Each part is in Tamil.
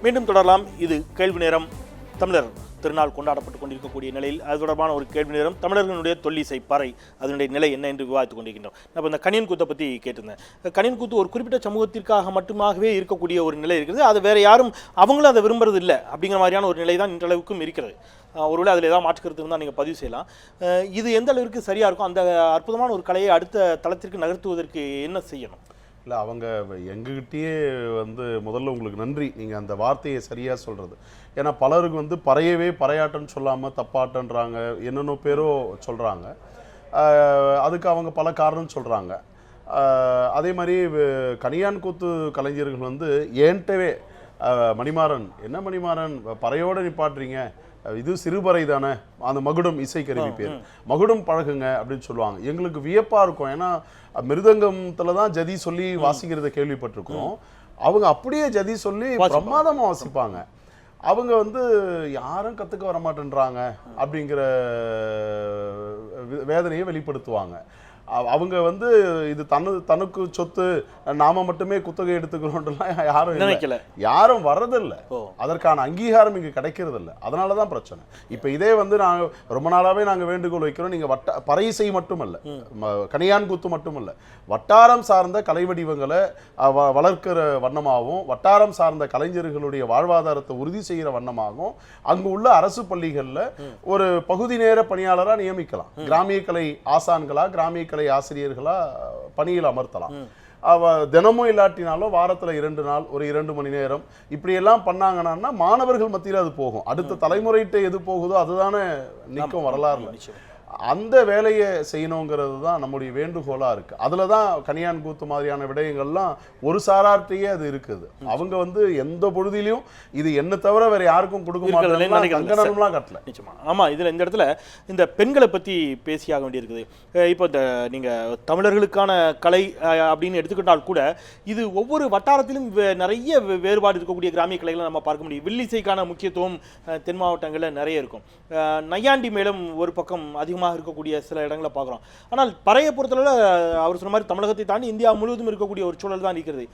மீண்டும் தொடரலாம். இது கேள்வி நேரம். தமிழர் திருநாள் கொண்டாடப்பட்டுக் கொண்டிருக்கக்கூடிய நிலையில் அது தொடர்பான ஒரு கேள்வி நேரம். தமிழர்களுடைய தொல்லிசை பறை அதனுடைய நிலை என்ன என்று விவாதித்துக் கொண்டிருக்கின்றோம். நான் இந்த கணியன் கூத்தை பற்றி கேட்டிருந்தேன். கணியன் கூத்து ஒரு குறிப்பிட்ட சமூகத்திற்காக மட்டுமாகவே இருக்கக்கூடிய ஒரு நிலை இருக்குது. அது வேறு யாரும் அவங்களும் அதை விரும்புறது இல்லை அப்படிங்கிற மாதிரியான ஒரு நிலை தான் இன்றளவுக்கும் இருக்கிறது. ஒருவேளை அதில் ஏதாவது மாற்றுக்கிறது இருந்தால் நீங்கள் பதிவு செய்யலாம். இது எந்த அளவிற்கு சரியாக இருக்கும்? அந்த அற்புதமான ஒரு கலையை அடுத்த தளத்திற்கு நகர்த்துவதற்கு என்ன செய்யணும்? இல்லை, அவங்க எங்ககிட்டயே முதல்ல உங்களுக்கு நன்றி, நீங்கள் அந்த வார்த்தையை சரியாக சொல்கிறது. ஏன்னா பலருக்கு பறையவே பறையாட்டன்னு சொல்லாமல் தப்பாட்டன்றாங்க, என்னென்ன பேரோ சொல்கிறாங்க. அதுக்கு அவங்க பல காரணம் சொல்கிறாங்க. அதே மாதிரி கணியான் கூத்து கலைஞர்கள் ஏன்ட்டவே மணிமாறன், என்ன மணிமாறன் பறையோடு நிப்பாட்டுறீங்க, இது சிறுபறை தானே, அந்த மகுடம் இசைக்கருவி பேர், மகுடம் பழகுங்க அப்படின்னு சொல்லுவாங்க. எங்களுக்கு வியப்பாக இருக்கும். ஏன்னா மிருதங்கத்தில் தான் ஜதி சொல்லி வாசிக்கிறத கேள்விப்பட்டிருக்கோம். அவங்க அப்படியே ஜதி சொல்லி பிரமாதமாக வாசிப்பாங்க. அவங்க யாரும் கற்றுக்க வர மாட்டேன்றாங்க அப்படிங்கிற வேதனையை வெளிப்படுத்துவாங்க. அவங்க இது தனக்கு சொத்து, நாம மட்டுமே குத்தகை எடுத்துக்கிறோம்லாம் யாரும் நினைக்கல, யாரும் வர்றதில்லை. அதற்கான அங்கீகாரம் இங்க கிடைக்கிறது இல்லை. அதனாலதான் பிரச்சனை. இப்ப இதே நாங்க ரொம்ப நாளாவே நாங்க வேண்டுகோள் வைக்கிறோம். நீங்க பறை இசை மட்டுமல்ல, கணியான் கூத்து மட்டுமல்ல, வட்டாரம் சார்ந்த கலை வடிவங்களை வளர்க்கிற வண்ணமாகவும், வட்டாரம் சார்ந்த கலைஞர்களுடைய வாழ்வாதாரத்தை உறுதி செய்கிற வண்ணமாகவும் அங்கு உள்ள அரசு பள்ளிகள்ல ஒரு பகுதி நேர பணியாளரா நியமிக்கலாம். கிராமிய கலை ஆசான்களா, கிராமிய கலை ஆசிரியர்களா பணியில் அமர்த்தலாம். தினமும் இல்லாட்டினாலும் வாரத்தில் 2 நாள் ஒரு 2 மணி நேரம் இப்படியெல்லாம் பண்ணாங்கன்னா மாணவர்கள் மத்தியில் அது போகும். அடுத்த தலைமுறைகிட்ட எது போகுதோ அதுதானே நிற்கும் வரலாறுல. அந்த வேலையை செய்யணுங்கிறது தான் நம்முடைய வேண்டுகோளாக இருக்குது. அதில் தான் கணியான் கூத்து மாதிரியான விடயங்கள்லாம் ஒரு சாரார்ட்டையே அது இருக்குது. அவங்க எந்த பொழுதிலையும் இது என்ன தவிர வேறு யாருக்கும் கொடுக்க மாட்டாங்கலாம் கட்டல. நிச்சயமா. ஆமாம், இதில் இந்த இடத்துல இந்த பெண்களை பற்றி பேசியாக வேண்டியிருக்குது. இப்போ இந்த நீங்கள் தமிழர்களுக்கான கலை அப்படின்னு எடுத்துக்கிட்டால் கூட இது ஒவ்வொரு வட்டாரத்திலும் நிறைய வேறுபாடு இருக்கக்கூடிய கிராமிய கலைகளை நம்ம பார்க்க முடியும். வில்லிசைக்கான முக்கியத்துவம் தென் மாவட்டங்களில் நிறைய இருக்கும். நையாண்டி மேலும் ஒரு பக்கம் அதிகமாக இருக்கக்கூடிய சில இடங்களை பார்க்குறோம். ஆனால் பறையை பொறுத்தளவில் அவர் சொன்ன மாதிரி தமிழகத்தை தாண்டி இந்தியா முழுவதும் இருக்கக்கூடிய ஒரு சூழல் தான் இருக்கிறது.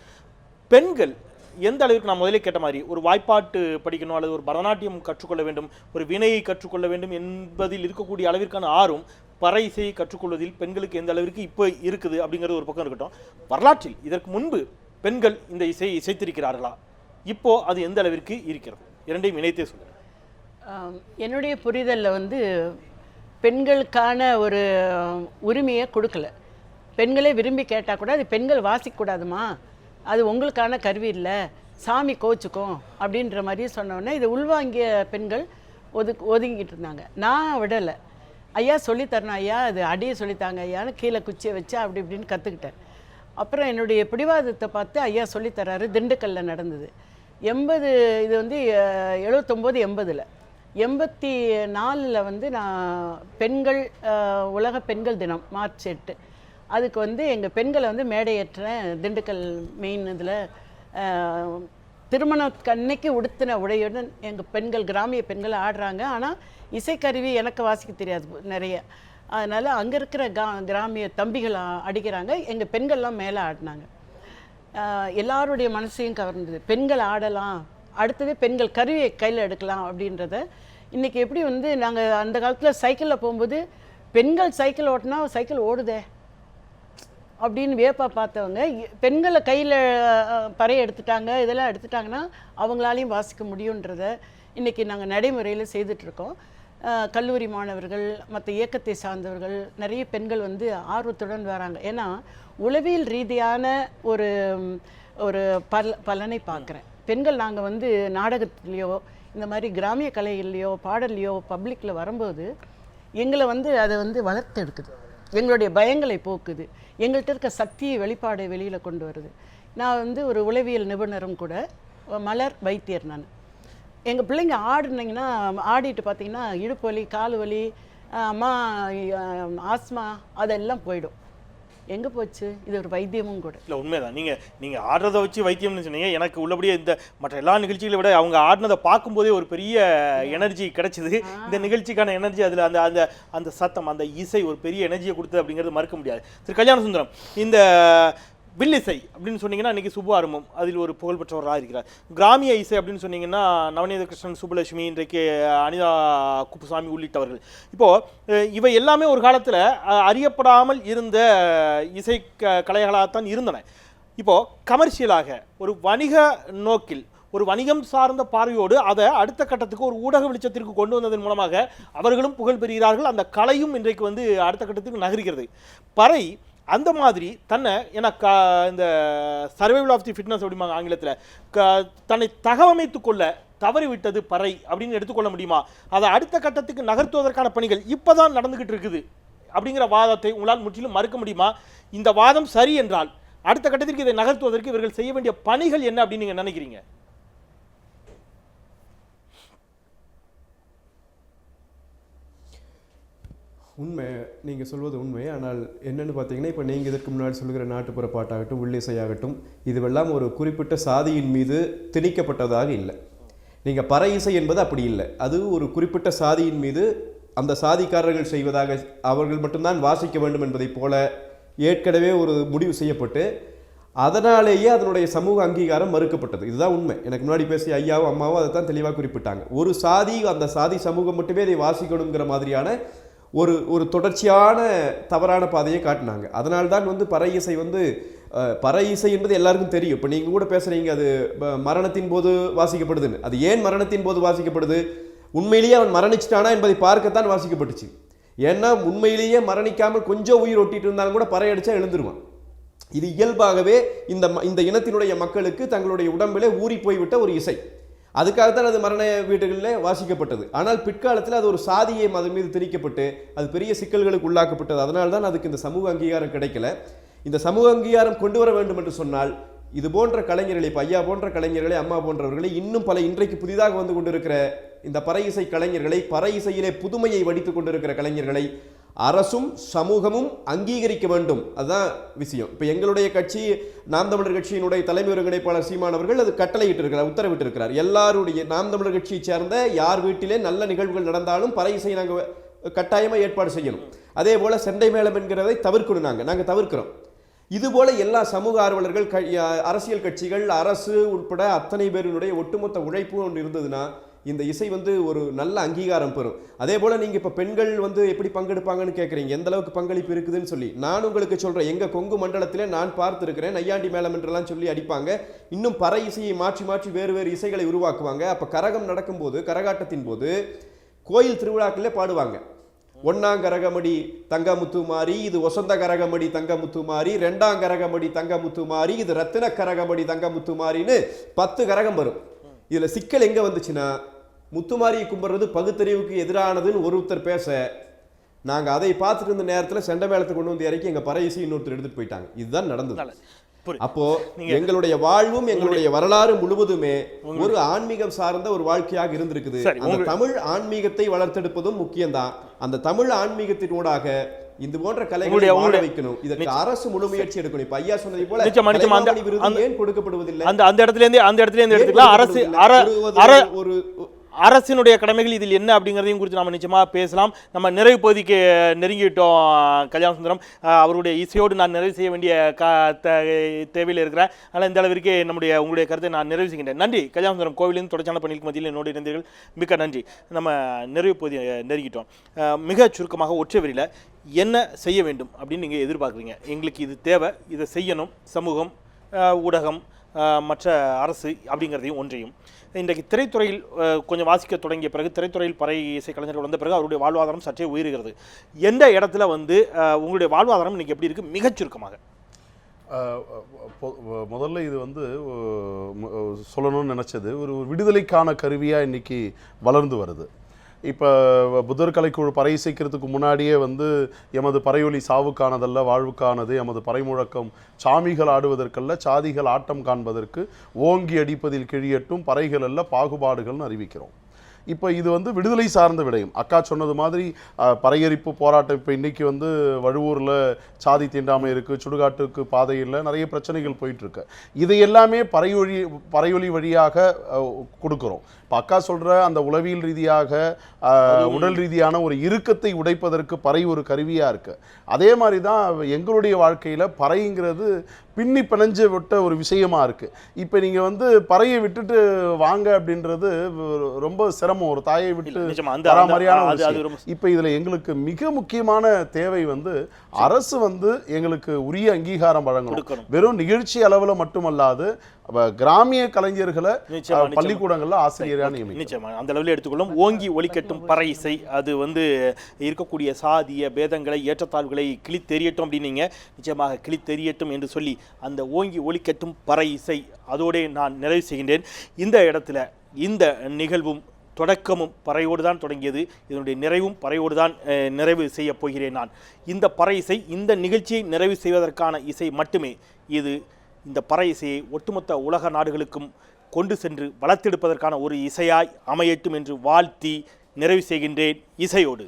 பெண்கள் எந்த அளவுக்கு நான் முதலே கேட்ட மாதிரி ஒரு வாய்ப்பாட்டு படிக்கணும் அல்லது ஒரு பரதநாட்டியம் கற்றுக்கொள்ள வேண்டும், ஒரு வினையை கற்றுக்கொள்ள வேண்டும் என்பதில் இருக்கக்கூடிய அளவிற்கான ஆர்வம் பறை இசையை கற்றுக்கொள்வதில் பெண்களுக்கு எந்த அளவிற்கு இப்போ இருக்குது அப்படிங்கிறது ஒரு பக்கம் இருக்கட்டும். வரலாற்றில் இதற்கு முன்பு பெண்கள் இந்த இசையை இசைத்திருக்கிறார்களா, இப்போ அது எந்த அளவிற்கு இருக்கிறது? இரண்டையும் இணைத்தே சொல்லுங்கள். என்னுடைய புரிதலில் பெண்களுக்கான ஒரு உரிமையை கொடுக்கல. பெண்களே விரும்பி கேட்டால் கூட அது பெண்கள் வாசிக்கக்கூடாதுமா, அது உங்களுக்கான கருவி இல்லை, சாமி கோச்சுக்கும் அப்படின்ற மாதிரி சொன்னோன்னே இது உள்வாங்கிய பெண்கள் ஒதுங்கிட்டு இருந்தாங்க. நான் விடலை. ஐயா சொல்லித்தரணும் ஐயா, அது அடியை சொல்லித்தாங்க ஐயான்னு கீழே குச்சியை வச்சு அப்படி இப்படின்னு கற்றுக்கிட்டேன். அப்புறம் என்னுடைய பிடிவாதத்தை பார்த்து ஐயா சொல்லித்தராரு. திண்டுக்கல்லில் நடந்தது 80, இது 79 80. 84 நான் பெண்கள் உலக பெண்கள் தினம் மார்ச் 8 அதுக்கு எங்கள் பெண்களை மேடையேற்றேன். திண்டுக்கல் மெயின் இதில் திருமணத்தன்னைக்கு உடுத்தின உடையுடன் எங்கள் பெண்கள், கிராமிய பெண்கள் ஆடுறாங்க. ஆனால் இசைக்கருவி எனக்கு வாசிக்க தெரியாது நிறைய. அதனால் அங்கே இருக்கிற கிராமிய தம்பிகள் அடிக்கிறாங்க, எங்கள் பெண்கள்லாம் மேலே ஆடினாங்க. எல்லாருடைய மனசையும் கவர்ந்தது. பெண்கள் ஆடலாம், அடுத்தது பெண்கள் கருவியை கையில் எடுக்கலாம் அப்படின்றத. இன்றைக்கி எப்படி நாங்கள் அந்த காலத்தில் சைக்கிளில் போகும்போது பெண்கள் சைக்கிள் ஓட்டினா சைக்கிள் ஓடுதே அப்படின்னு வியப்பாக பார்த்தவங்க, பெண்களை கையில் பறையை எடுத்துட்டாங்க, இதெல்லாம் எடுத்துட்டாங்கன்னா அவங்களாலையும் வாசிக்க முடியுன்றத இன்றைக்கி நாங்கள் நடைமுறையில் செய்துட்ருக்கோம். கல்லூரி மாணவர்கள், மற்ற இயக்கத்தை சார்ந்தவர்கள், நிறைய பெண்கள் ஆர்வத்துடன் வராங்க. ஏன்னா உளவியல் ரீதியான ஒரு ஒரு பலனை பார்க்குறேன். பெண்கள் நாங்கள் நாடகத்துலேயோ இந்த மாதிரி கிராமிய கலைகள்லையோ பாடல்லையோ பப்ளிக்கில் வரும்போது எங்களை அதை வளர்த்து எடுக்குது, எங்களுடைய பயங்களை போக்குது, எங்கள்கிட்ட இருக்க சக்தியை வெளிப்பாடு வெளியில் கொண்டு வருது. நான் ஒரு உளவியல் நிபுணரும் கூட, மலர் வைத்தியர். நான் எங்கள் பிள்ளைங்க ஆடினீங்கன்னா ஆடிட்டு பார்த்தீங்கன்னா இடுப்பு வலி, கால் வலி, அம்மா ஆஸ்மா அதெல்லாம் போயிடும். எங்கே போச்சு? இது ஒரு வைத்தியமும் கூட இல்லை. உண்மைதான். நீங்கள் ஆடுறதை வச்சு வைத்தியம்னு சொன்னீங்க. எனக்கு உள்ளபடியே இந்த மற்ற எல்லா நிகழ்ச்சிகளை விட அவங்க ஆடினதை பார்க்கும்போதே ஒரு பெரிய எனர்ஜி கிடைச்சிது. இந்த நிகழ்ச்சிக்கான எனர்ஜி அதில் அந்த அந்த அந்த சத்தம், அந்த இசை ஒரு பெரிய எனர்ஜியை கொடுத்தது அப்படிங்கிறது மறுக்க முடியாது. திரு கல்யாண சுந்தரம், இந்த வில்லிசை அப்படின்னு சொன்னீங்கன்னா இன்னைக்கு சுப்பு ஆரம்பம் அதில் ஒரு புகழ்பெற்றவராக இருக்கிறார். கிராமிய இசை அப்படின்னு சொன்னீங்கன்னா நவநீத கிருஷ்ணன், சுப்புலட்சுமி, இன்றைக்கு அனிதா குப்புசாமி உள்ளிட்டவர்கள். இப்போது இவை எல்லாமே ஒரு காலத்தில் அறியப்படாமல் இருந்த இசை கலைகளாகத்தான் இருந்தன. இப்போது கமர்ஷியலாக ஒரு வணிக நோக்கில் ஒரு வணிகம் சார்ந்த பார்வையோடு அதை அடுத்த கட்டத்துக்கு ஒரு ஊடக வெளிச்சத்திற்கு கொண்டு வந்ததன் மூலமாக அவர்களும் புகழ் பெறுகிறார்கள். அந்த கலையும் இன்றைக்கு வந்து அடுத்த கட்டத்துக்கு நகர்கிறது. பறை அந்த மாதிரி தன்னை இந்த சர்வைவல் ஆஃப் தி ஃபிட்னஸ் அப்படிம்பாங்க ஆங்கிலத்தில், தன்னை தகவமைத்து கொள்ள தவறிவிட்டது பறை அப்படின்னு எடுத்துக்கொள்ள முடியுமா? அதை அடுத்த கட்டத்துக்கு நகர்த்துவதற்கான பணிகள் இப்போதான் நடந்துகிட்டு இருக்குது அப்படிங்கிற வாதத்தை உங்களால் முற்றிலும் மறுக்க முடியுமா? இந்த வாதம் சரி என்றால் அடுத்த கட்டத்திற்கு இதை நகர்த்துவதற்கு இவர்கள் செய்ய வேண்டிய பணிகள் என்ன அப்படின்னு நீங்க நினைக்கிறீங்க? உண்மை, நீங்கள் சொல்வது உண்மை. ஆனால் என்னென்னு பார்த்தீங்கன்னா, இப்போ நீங்கள் இதற்கு முன்னாடி சொல்லுகிற நாட்டுப்புற பாட்டாகட்டும், உள்ளிசையாகட்டும், இதுவெல்லாம் ஒரு குறிப்பிட்ட சாதியின் மீது திணிக்கப்பட்டதாக இல்லை. நீங்கள் பறை இசை என்பது அப்படி இல்லை. அது ஒரு குறிப்பிட்ட சாதியின் மீது அந்த சாதிக்காரர்கள் செய்வதாக, அவர்கள் மட்டும்தான் வாசிக்க வேண்டும் என்பதைப் போல ஏற்கனவே ஒரு முடிவு செய்யப்பட்டு அதனாலேயே அதனுடைய சமூக அங்கீகாரம் மறுக்கப்பட்டது. இதுதான் உண்மை. எனக்கு முன்னாடி பேசிய ஐயாவும் அம்மாவும் அதை தான் தெளிவாக குறிப்பிட்டாங்க. ஒரு சாதி, அந்த சாதி சமூகம் மட்டுமே அதை வாசிக்கணுங்கிற மாதிரியான ஒரு தொடர்ச்சியான தவறான பாதையை காட்டினாங்க. அதனால்தான் வந்து பறை இசை வந்து பறை இசை என்பது எல்லாருக்கும் தெரியும். இப்போ நீங்கள் கூட பேசுகிறீங்க அது மரணத்தின் போது வாசிக்கப்படுதுன்னு. அது ஏன் மரணத்தின் போது வாசிக்கப்படுது? உண்மையிலேயே அவன் மரணிச்சிட்டானா என்பதை பார்க்கத்தான் வாசிக்கப்பட்டுச்சு. ஏன்னா உண்மையிலேயே மரணிக்காமல் கொஞ்சம் உயிர் ஒட்டிட்டு இருந்தாலும் கூட பறை அடித்தா எழுந்துருவான். இது இயல்பாகவே இந்த இனத்தினுடைய மக்களுக்கு தங்களுடைய உடம்பிலே ஊறி போய்விட்ட ஒரு இசை. அதுக்காகத்தான் அது மரண வீடுகளில் வாசிக்கப்பட்டது. ஆனால் பிற்காலத்தில் அது ஒரு சாதியை அதன் மீது திணிக்கப்பட்டு அது பெரிய சிக்கல்களுக்கு உள்ளாக்கப்பட்டது. அதனால தான் அதுக்கு இந்த சமூக அங்கீகாரம் கிடைக்கல. இந்த சமூக அங்கீகாரம் கொண்டு வர வேண்டும் என்று சொன்னால் இது போன்ற கலைஞர்களை, ஐயா போன்ற கலைஞர்களை, அம்மா போன்றவர்களை, இன்னும் பல இன்றைக்கு புதிதாக வந்து கொண்டிருக்கிற இந்த பறை இசை கலைஞர்களை, பறை இசையிலே புதுமையை வடித்துக் கொண்டிருக்கிற கலைஞர்களை அரசும் சமூகமும் அங்கீகரிக்க வேண்டும். அதுதான் விஷயம். இப்போ எங்களுடைய கட்சி, நாம் தமிழர் கட்சியினுடைய தலைமை ஒருங்கிணைப்பாளர் சீமான் அவர்கள் அது கட்டளையிட்டிருக்கிறார், உத்தரவிட்டிருக்கிறார். எல்லாருடைய நாம் தமிழர் கட்சியை சேர்ந்த யார் வீட்டிலே நல்ல நிகழ்வுகள் நடந்தாலும் பறை இசை நாங்கள் கட்டாயமாக ஏற்பாடு செய்யணும். அதே போல் செண்டை மேளம் என்கிறதை தவிர்க்கணும். நாங்கள் தவிர்க்கிறோம். இதுபோல எல்லா சமூக ஆர்வலர்கள், அரசியல் கட்சிகள், அரசு உட்பட அத்தனை பேருடைய ஒட்டுமொத்த உழைப்பு ஒன்று இருந்ததுன்னா இந்த இசை வந்து ஒரு நல்ல அங்கீகாரம் பெறும். அதே போல் நீங்கள் இப்போ பெண்கள் வந்து எப்படி பங்கெடுப்பாங்கன்னு கேட்குறீங்க, எந்த அளவுக்கு பங்களிப்பு இருக்குதுன்னு சொல்லி. நான் உங்களுக்கு சொல்கிறேன், எங்கள் கொங்கு மண்டலத்திலே நான் பார்த்துருக்கிறேன். நையாண்டி மேளம் என்றெல்லாம் சொல்லி அடிப்பாங்க. இன்னும் பறை இசையை மாற்றி மாற்றி வேறு வேறு இசைகளை உருவாக்குவாங்க. அப்போ கரகம் நடக்கும்போது, கரகாட்டத்தின் போது கோயில் திருவிழாக்களே பாடுவாங்க. ஒன்னாம் கரகமடி தங்கமுத்து மாறி, இது ஒசந்த கரகமடி தங்கமுத்து மாறி, ரெண்டாம் கரகமடி தங்கமுத்து மாறி, இது ரத்தின கரகமடி தங்கமுத்து மாறின்னு 10 கரகம் வரும். இதில் சிக்கல் எங்கே வந்துச்சுன்னா, முத்துமாரியை கும்பிட்றது பகுத்தறிவுக்கு எதிரானதுன்னு ஒருத்தர் பேச, நாங்கள் அதை பார்த்துட்டு இருந்த நேரத்தில் செண்டை மேளத்தை கொண்டு வந்து இறக்கி எங்கள் பறை இசை இன்னொருத்தர் எடுத்துட்டு போயிட்டாங்க. இதுதான் நடந்தது. அப்போ எங்களுடைய வாழ்வும் எங்களுடைய வரலாறு முழுவதுமே ஒரு ஆன்மீகம் சார்ந்த ஒரு வாழ்க்கையாக இருந்திருக்குது. அந்த தமிழ் ஆன்மீகத்தை வளர்த்தெடுப்பதும் முக்கியம்தான். அந்த தமிழ் ஆன்மீகத்தினூடாக இந்த போன்ற கலைகளை வாழ வைக்கணும். இதற்கு அரசு முழு முயற்சி எடுக்கணும். இப்ப ஐயா சொன்னதை போல ஏன் கொடுக்கப்படுவதில்லை? அந்த இடத்துல இருந்து எடுத்துக்கலாம். அரசினுடைய கடமைகள் இதில் என்ன அப்படிங்கிறதையும் குறித்து நம்ம நிச்சயமாக பேசலாம். நம்ம நிறைவு பகுதிக்கு நெருங்கிவிட்டோம். கல்யாண சுந்தரம் அவருடைய இசையோடு நான் நிறைவு செய்ய வேண்டிய தேவையில் இருக்கிறேன். ஆனால் இந்த அளவிற்கு உங்களுடைய கருத்தை நான் நிறைவு செய்கின்றேன். நன்றி. கல்யாண சுந்தரம் கோவிலிருந்து தொடர்ச்சியான பணிகளுக்கு மத்தியில் என்னோடு இருந்தீர்கள். மிக்க நன்றி. நம்ம நிறைவு பகுதியை நெருங்கிட்டோம். மிக சுருக்கமாக ஒற்றை வரியில் என்ன செய்ய வேண்டும் அப்படின்னு நீங்கள் எதிர்பார்க்குறீங்க? எங்களுக்கு இது தேவை, இதை செய்யணும், சமூகம், ஊடகம், மற்ற அரசு அப்படிங்கிறதையும் ஒன்றையும். இன்றைக்கு திரைத்துறையில் கொஞ்சம் வாசிக்க தொடங்கிய பிறகு, திரைத்துறையில் பறை இசை கலைஞர்கள் வந்த பிறகு அவருடைய வாழ்வாதாரம் சற்றே உயர்கிறது. எந்த இடத்துல வந்து உங்களுடைய வாழ்வாதாரம் இன்னைக்கு எப்படி இருக்குது? மிகச் சுருக்கமாக. முதல்ல இது வந்து சொல்லணும்னு நினச்சது ஒரு விடுதலைக்கான கருவியாக இன்னைக்கு வளர்ந்து வருது. இப்போ புத்தர் கலைக்குழு பறை இசைக்கிறதுக்கு முன்னாடியே வந்து எமது பறையொலி சாவுக்கானதல்ல வாழ்வுக்கானது, எமது பறை முழக்கம் சாமிகள் ஆடுவதற்கல்ல சாதிகள் ஆட்டம் காண்பதற்கு, ஓங்கி அடிப்பதில் கிழியட்டும் பறைகள் அல்ல பாகுபாடுகள்னு அறிவிக்கிறோம். இப்போ இது வந்து விடுதலை சார்ந்த விடயம். அக்கா சொன்னது மாதிரி பறையரிப்பு போராட்டம் இப்போ இன்றைக்கி வந்து வழுவூரில் சாதி தீண்டாமை இருக்குது, சுடுகாட்டுக்கு பாதையில் நிறைய பிரச்சனைகள் போயிட்டுருக்கு. இதை எல்லாமே பறையொலி வழியாக கொடுக்குறோம். இப்போ அக்கா சொல்கிற அந்த உளவியல் ரீதியாக உடல் ரீதியான ஒரு இறுக்கத்தை உடைப்பதற்கு பறை ஒரு கருவியாக இருக்குது. அதே மாதிரி தான் எங்களுடைய வாழ்க்கையில் பறைங்கிறது பின்னி பிணைஞ்சு விட்ட ஒரு விஷயமா இருக்கு. இப்போ நீங்க வந்து பறையை விட்டுட்டு வாங்க அப்படின்றது ரொம்ப சிரமம், ஒரு தாயை விட்டு வர மாதிரியான. இப்போ இதுல எங்களுக்கு மிக முக்கியமான தேவை வந்து அரசு வந்து எங்களுக்கு உரிய அங்கீகாரம் வழங்கணும். வெறும் நிகழ்ச்சி அளவுல மட்டுமல்லாது கிராமிய கலைஞர்களை பள்ளிக்கூடங்கள்ல ஆசிரியராக நியமிக்கணும். நிச்சயமா அந்த அளவில் எடுத்துக்கொள்ளும். ஓங்கி ஒலிக்கட்டும் பறை இசை, அது வந்து இருக்கக்கூடிய சாதிய பேதங்களை ஏற்றத்தாழ்வுகளை கிழித்தெறியட்டும் அப்படின்னீங்க. நிச்சயமாக கிழித்தெறியட்டும் என்று சொல்லி அந்த ஓங்கி ஒலிக்கட்டும் பறை இசை அதோடே நான் நிறைவு செய்கின்றேன். இந்த இடத்துல இந்த நிகழ்வும் தொடக்கமும் பறையோடு தான் தொடங்கியது, இதனுடைய நிறைவும் பறையோடு தான் நிறைவு செய்ய போகிறேன் நான். இந்த பறை இசை இந்த நிகழ்ச்சியை நிறைவு செய்வதற்கான இசை மட்டுமே. இது இந்த பறை இசையை ஒட்டுமொத்த உலக நாடுகளுக்கும் கொண்டு சென்று வளர்த்தெடுப்பதற்கான ஒரு இசையாய் அமையட்டும் என்று வாழ்த்தி நிறைவு செய்கின்றேன் இசையோடு.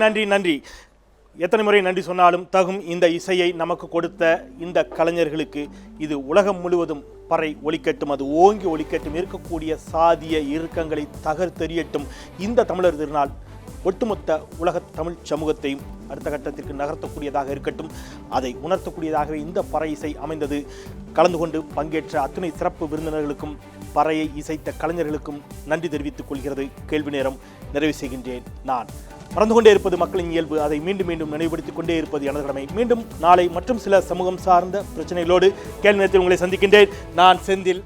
நன்றி நன்றி. எத்தனை முறை நன்றி சொன்னாலும் தகும் இந்த இசையை நமக்கு கொடுத்த இந்த கலைஞர்களுக்கு. இது உலகம் முழுவதும் பறை ஒலிக்கட்டும், அது ஓங்கி ஒலிக்கட்டும், இருக்கக்கூடிய சாதிய இறுக்கங்களை தகர்த்தெறியட்டும். இந்த தமிழர் திருநாள் ஒட்டுமொத்த உலக தமிழ் சமூகத்தையும் அடுத்த கட்டத்திற்கு நகர்த்தக்கூடியதாக இருக்கட்டும். அதை உணர்த்தக்கூடியதாகவே இந்த பறை இசை அமைந்தது. கலந்து கொண்டு பங்கேற்ற அத்துணை சிறப்பு விருந்தினர்களுக்கும் பறையை இசைத்த கலைஞர்களுக்கும் நன்றி தெரிவித்துக் கொள்கிறது கேள்வி நேரம். நிறைவு செய்கின்றேன் நான். மறந்து கொண்டே இருப்பது மக்களின் இயல்பு, அதை மீண்டும் மீண்டும் நினைவுபடுத்திக் கொண்டே இருப்பது எனது கடமை. மீண்டும் நாளை மற்றும் சில சமூகம் சார்ந்த பிரச்சனைகளோடு கேள்வி நேரத்தில் உங்களை சந்திக்கின்றேன். நான் செந்தில்.